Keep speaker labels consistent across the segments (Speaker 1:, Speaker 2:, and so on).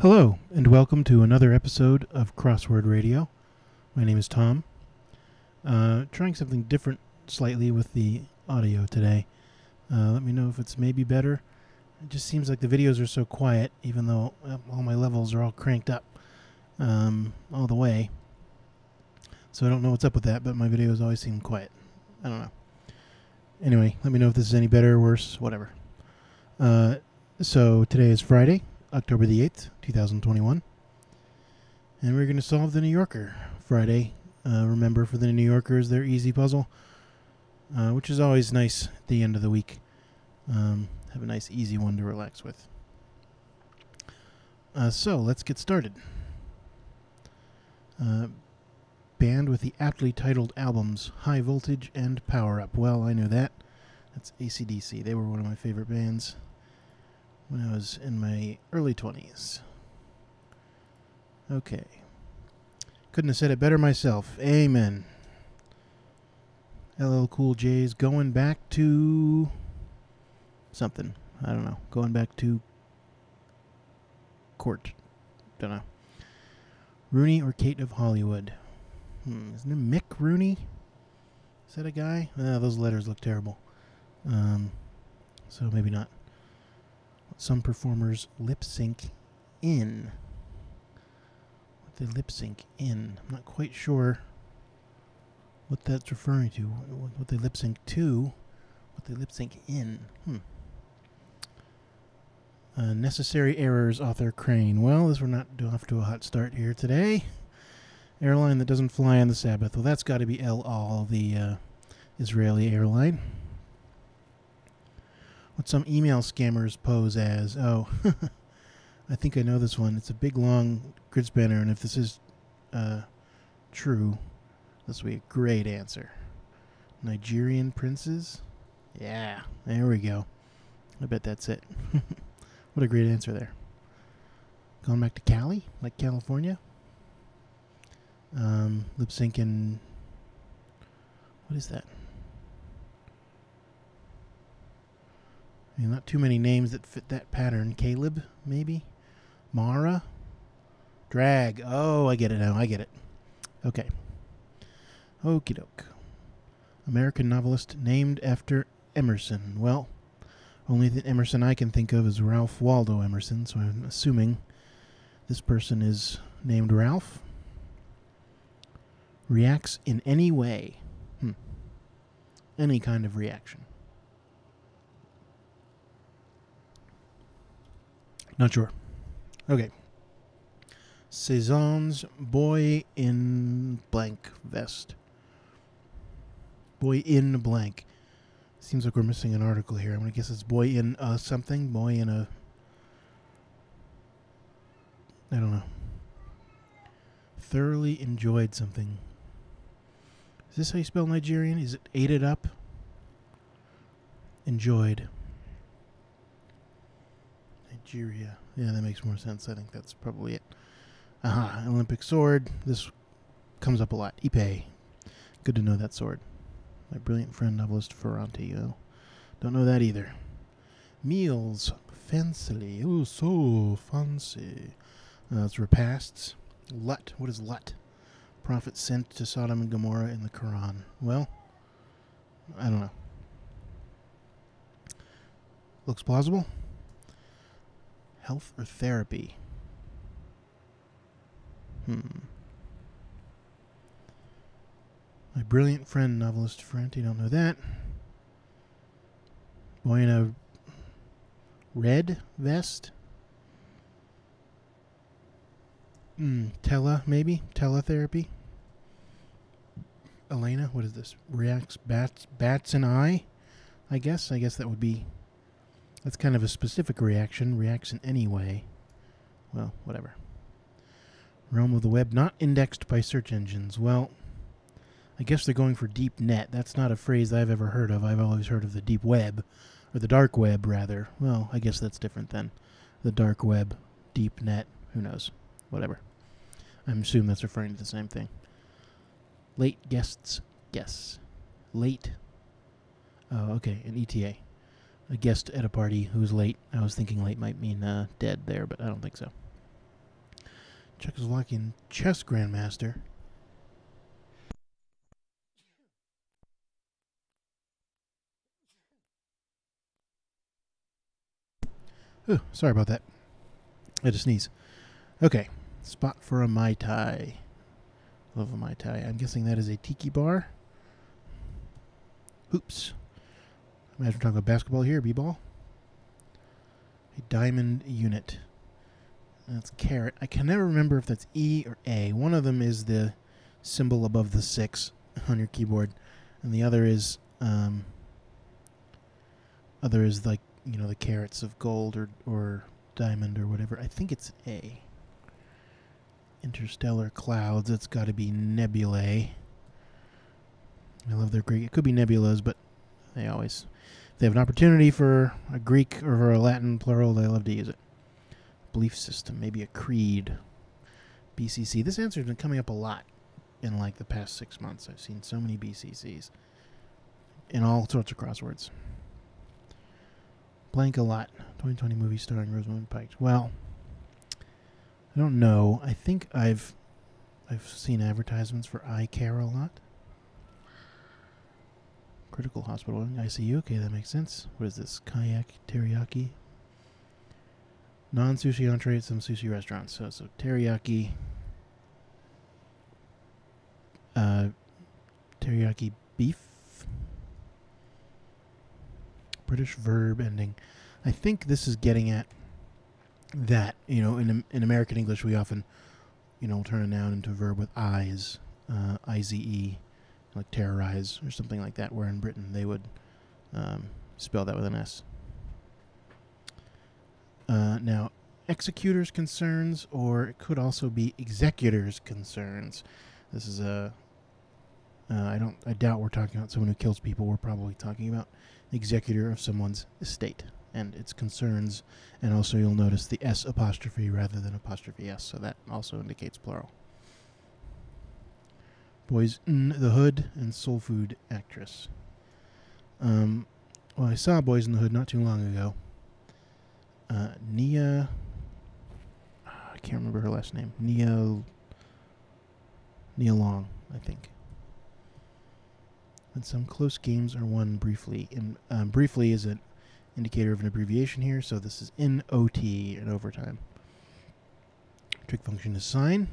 Speaker 1: Hello, and welcome to another episode of Crossword Radio. My name is Tom. Trying something different slightly with the audio today. Let me know if it's maybe better. It just seems like the videos are so quiet, even though all my levels are all cranked up all the way. So I don't know what's up with that, but my videos always seem quiet. I don't know. Anyway, let me know if this is any better or worse, whatever. So today is Friday, October the 8th, 2021. And we're going to solve the New Yorker Friday. Remember, for the New Yorkers, their easy puzzle, which is always nice at the end of the week. Have a nice easy one to relax with. So let's get started. Band with the aptly titled albums High Voltage and Power Up. Well, I knew that. That's AC/DC. They were one of my favorite bands when I was in my early 20s. Okay. Couldn't have said it better myself. Amen. LL Cool J's going back to something. I don't know. Going back to court. Don't know. Rooney or Kate of Hollywood? Isn't it Mick Rooney? Is that a guy? Those letters look terrible. So maybe not. Some performers lip sync in. What they lip sync in? I'm not quite sure what that's referring to. What they lip sync to. What they lip sync in. Necessary Errors, author Crane. Well, we're not off to a hot start here today. Airline that doesn't fly on the Sabbath. Well, that's got to be El Al, the Israeli airline. What some email scammers pose as. Oh, I think I know this one. It's a big, long grid spanner, and if this is true, this will be a great answer. Nigerian princes? Yeah, there we go. I bet that's it. What a great answer there. Going back to Cali, like California. Lip syncing. What is that? I mean, not too many names that fit that pattern. Caleb, maybe? Mara? Drag. Oh, I get it now. I get it. Okay. Okie doke. American novelist named after Emerson. Well, only the Emerson I can think of is Ralph Waldo Emerson, so I'm assuming this person is named Ralph. Reacts in any way. Any kind of reaction. Not sure. Okay. Cezanne's boy in blank vest. Boy in blank. Seems like we're missing an article here. I'm going to guess it's boy in something. Boy in a... I don't know. Thoroughly enjoyed something. Is this how you spell Nigerian? Is it ate it up? Enjoyed. Nigeria. Yeah, that makes more sense. I think that's probably it. Aha, Olympic sword. This comes up a lot. Ipe. Good to know that sword. My brilliant friend, novelist Ferranti. Oh, don't know that either. Meals. Fancily. Oh, so fancy. It's repasts. Lut. What is Lut? Prophet sent to Sodom and Gomorrah in the Quran. Well, I don't know. Looks plausible. Health or therapy? My brilliant friend, novelist Ferranti. Don't know that. Boy in a red vest? Maybe? Teletherapy? Elena, what is this? Reacts, bats and eye? I guess that would be... That's kind of a specific reaction. Reacts in any way. Well, whatever. Realm of the web not indexed by search engines. Well, I guess they're going for deep net. That's not a phrase I've ever heard of. I've always heard of the deep web. Or the dark web, rather. Well, I guess that's different then. The dark web, deep net, who knows? Whatever. I'm assuming that's referring to the same thing. Late guests guess. Late. Oh, okay, an ETA. A guest at a party who's late. I was thinking late might mean dead there, but I don't think so. Czechoslovakian chess grandmaster. Ooh, sorry about that. I had to sneeze. Okay, spot for a Mai Tai. Love a Mai Tai. I'm guessing that is a tiki bar. Hoops. Imagine we're talking about basketball here, b-ball. A diamond unit. That's carat. I can never remember if that's E or A. One of them is the symbol above the 6 on your keyboard, and the other is like, you know, the carats of gold or diamond or whatever. I think it's A. Interstellar clouds. It's got to be nebulae. I love their Greek. It could be nebulas, but they always, if they have an opportunity for a Greek or for a Latin plural, they love to use it. Belief system, maybe a creed. BCC. This answer has been coming up a lot in like the past 6 months. I've seen so many BCCs in all sorts of crosswords. Blank a lot. 2020 movie starring Rosamund Pike. Well, I don't know. I think I've seen advertisements for eye care a lot. Critical hospital ICU. Okay, that makes sense. What is this? Kayak teriyaki. Non-sushi entree at some sushi restaurants. So teriyaki. Teriyaki beef. British verb ending. I think this is getting at that, you know, in American English we often, you know, turn a noun into a verb with eyes, I-Z-E, like terrorize or something like that, where in Britain they would spell that with an S. Now, executors' concerns, or it could also be executors' concerns. This is I doubt we're talking about someone who kills people. We're probably talking about executor of someone's estate and its concerns, and also you'll notice the S apostrophe rather than apostrophe S, so that also indicates plural. Boys in the Hood and Soul Food actress. Well, I saw Boys in the Hood not too long ago. Nia, I can't remember her last name. Nia Long, I think. And some close games are won briefly. Briefly is an indicator of an abbreviation here, so this is in OT, in overtime. Trick function is sign.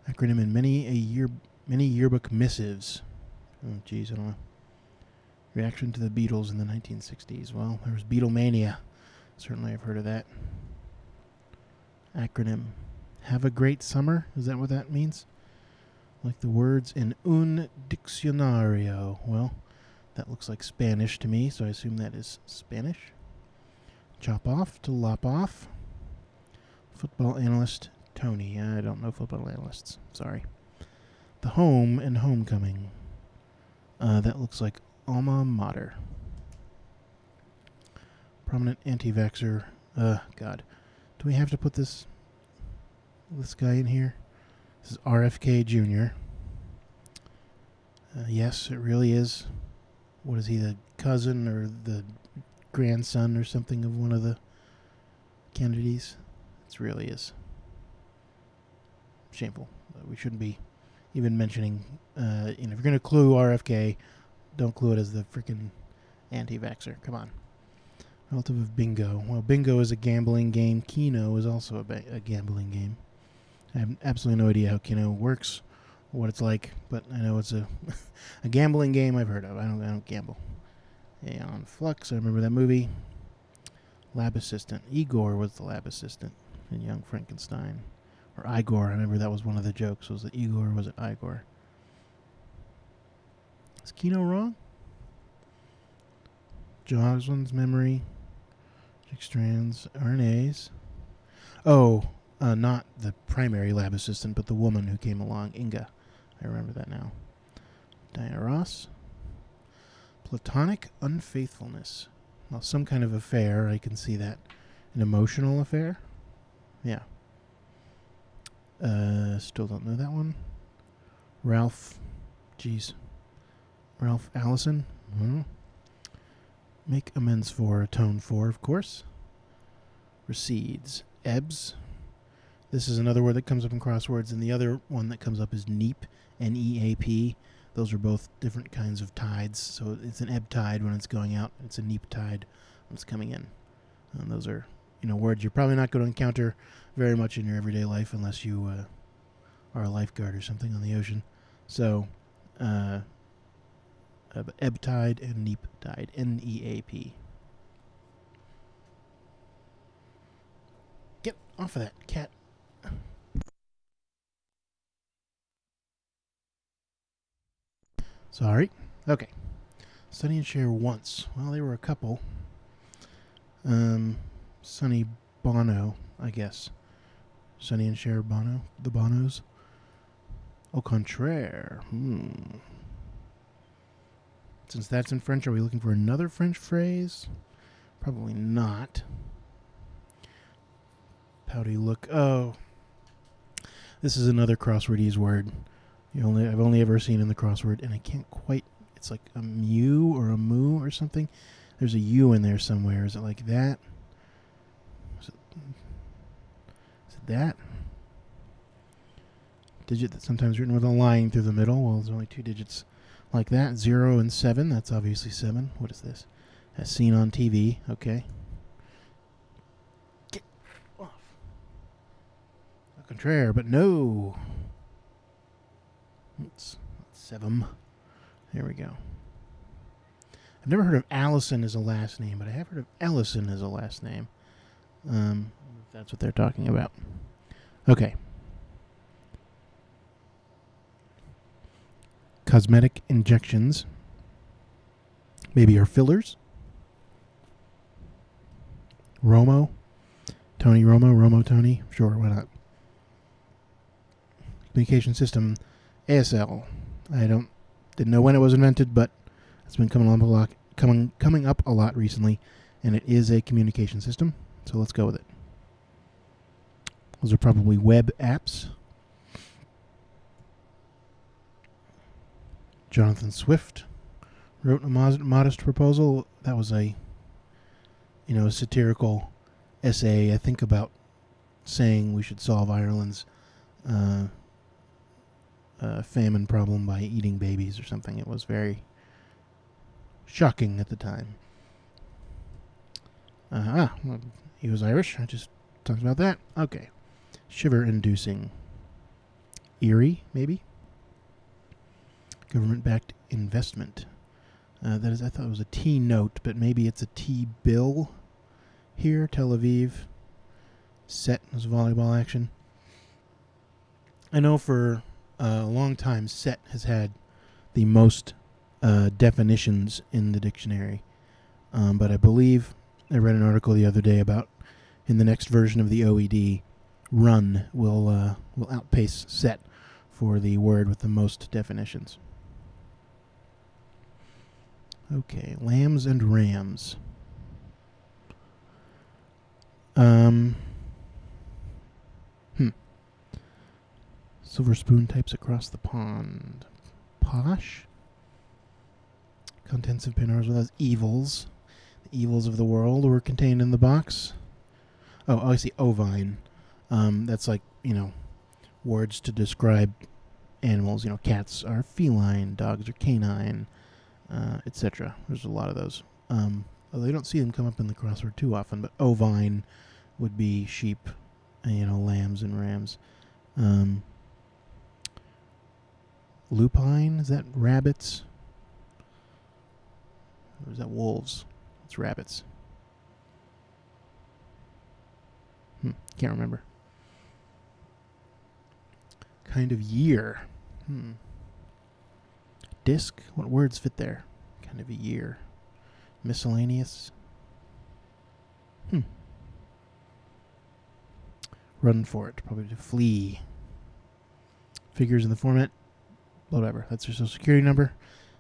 Speaker 1: Acronym in many yearbook missives. Oh, geez, I don't know. Reaction to the Beatles in the 1960s. Well, there was Beatlemania. Certainly I've heard of that. Acronym. Have a great summer? Is that what that means? Like the words in un diccionario. Well, that looks like Spanish to me, so I assume that is Spanish. Chop off to lop off. Football analyst Tony. I don't know football analysts. Sorry. The home and homecoming. That looks like alma mater. Prominent anti-vaxxer. God. Do we have to put this guy in here? This is RFK Jr. Yes, it really is. What is he, the cousin or the grandson or something of one of the Kennedys? It really is. Shameful. We shouldn't be even mentioning, if you're going to clue RFK, don't clue it as the freaking anti-vaxxer. Come on. Relative of bingo. Well, bingo is a gambling game. Keno is also a gambling game. I have absolutely no idea how Keno works, or what it's like, but I know it's a a gambling game I've heard of. I don't gamble. Aeon Flux, I remember that movie. Lab assistant. Igor was the lab assistant in Young Frankenstein. Or Igor. I remember that was one of the jokes. Was it Igor or was it Igor? Is Keno wrong? Joe Oswald's memory. Six strands. RNAs. Oh, not the primary lab assistant, but the woman who came along. Inga. I remember that now. Diana Ross. Platonic unfaithfulness. Well, some kind of affair. I can see that. An emotional affair? Yeah. Still don't know that one. Ralph. Jeez. Ralph Allison. Make amends for. Atone for, of course. Recedes. Ebbs. This is another word that comes up in crosswords, and the other one that comes up is neap, N-E-A-P. Those are both different kinds of tides. So it's an ebb tide when it's going out. It's a neap tide when it's coming in. And those are, words you're probably not going to encounter very much in your everyday life unless you are a lifeguard or something on the ocean. So, ebb tide and neap tide, N-E-A-P. Get off of that, cat. Sorry. Okay. Sonny and Cher once. Well, they were a couple. Sonny Bono, I guess. Sonny and Cher Bono, the Bonos. Au contraire. Since that's in French, are we looking for another French phrase? Probably not. Pouty look. Oh. This is another crosswordese word. I've only ever seen in the crossword, and I can't quite. It's like a mew or a moo or something. There's a U in there somewhere. Is it like that? Is it that? Digit that's sometimes written with a line through the middle. Well, there's only two digits like that. 0 and 7. That's obviously 7. What is this? As seen on TV. Okay. Get off. Au contraire, but no. It's 7. There we go. I've never heard of Allison as a last name, but I have heard of Ellison as a last name. If that's what they're talking about. Okay. Cosmetic injections. Maybe are fillers. Romo. Tony Romo. Romo Tony. Sure, why not? Communication system. ASL. Didn't know when it was invented, but it's been coming up a lot recently, and it is a communication system. So let's go with it. Those are probably web apps. Jonathan Swift wrote a modest proposal. That was a satirical essay, I think, about saying we should solve Ireland's famine problem by eating babies or something. It was very shocking at the time. Well, he was Irish. I just talked about that. Okay. Shiver-inducing. Eerie, maybe? Government-backed investment. That is, I thought it was a T note, but maybe it's a T bill here. Tel Aviv. Set was volleyball action. I know for a long time set has had the most definitions in the dictionary. But I believe I read an article the other day about in the next version of the OED, run will outpace set for the word with the most definitions. Okay, lambs and rams. Silver spoon types across the pond. Posh. Contents of Pandora's Well as evils. The evils of the world were contained in the box. Oh, I see. Ovine. That's like, words to describe animals. Cats are feline, dogs are canine, etc. There's a lot of those. Although you don't see them come up in the crossword too often, but ovine would be sheep, lambs and rams. Lupine, is that rabbits? Or is that wolves? It's rabbits. Can't remember. Kind of year. Disc? What words fit there? Kind of a year. Miscellaneous. Run for it. Probably to flee. Figures in the format. Whatever. That's your social security number.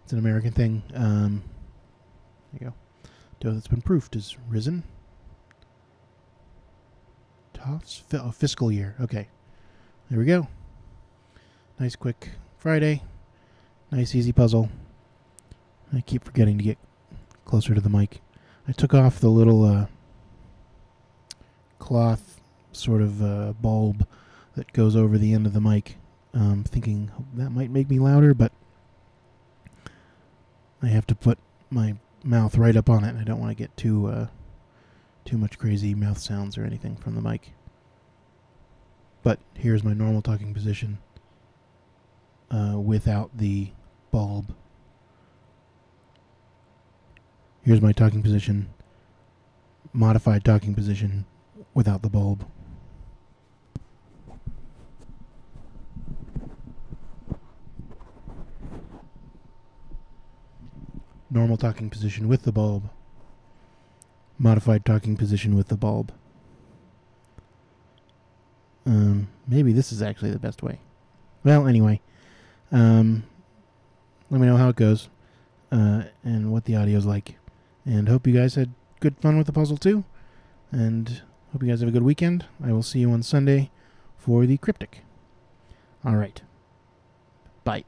Speaker 1: It's an American thing. There you go. Dough that's been proofed is risen. Toffs? Fiscal year. Okay. There we go. Nice quick Friday. Nice easy puzzle. I keep forgetting to get closer to the mic. I took off the little cloth sort of bulb that goes over the end of the mic. Thinking that might make me louder, but I have to put my mouth right up on it. I don't want to get too much crazy mouth sounds or anything from the mic. But here's my normal talking position without the bulb. Here's my talking position, modified talking position without the bulb. Normal talking position with the bulb. Modified talking position with the bulb. Maybe this is actually the best way. Well, anyway. Let me know how it goes. And what the audio's like. And hope you guys had good fun with the puzzle too. And hope you guys have a good weekend. I will see you on Sunday for the Cryptic. Alright. Bye.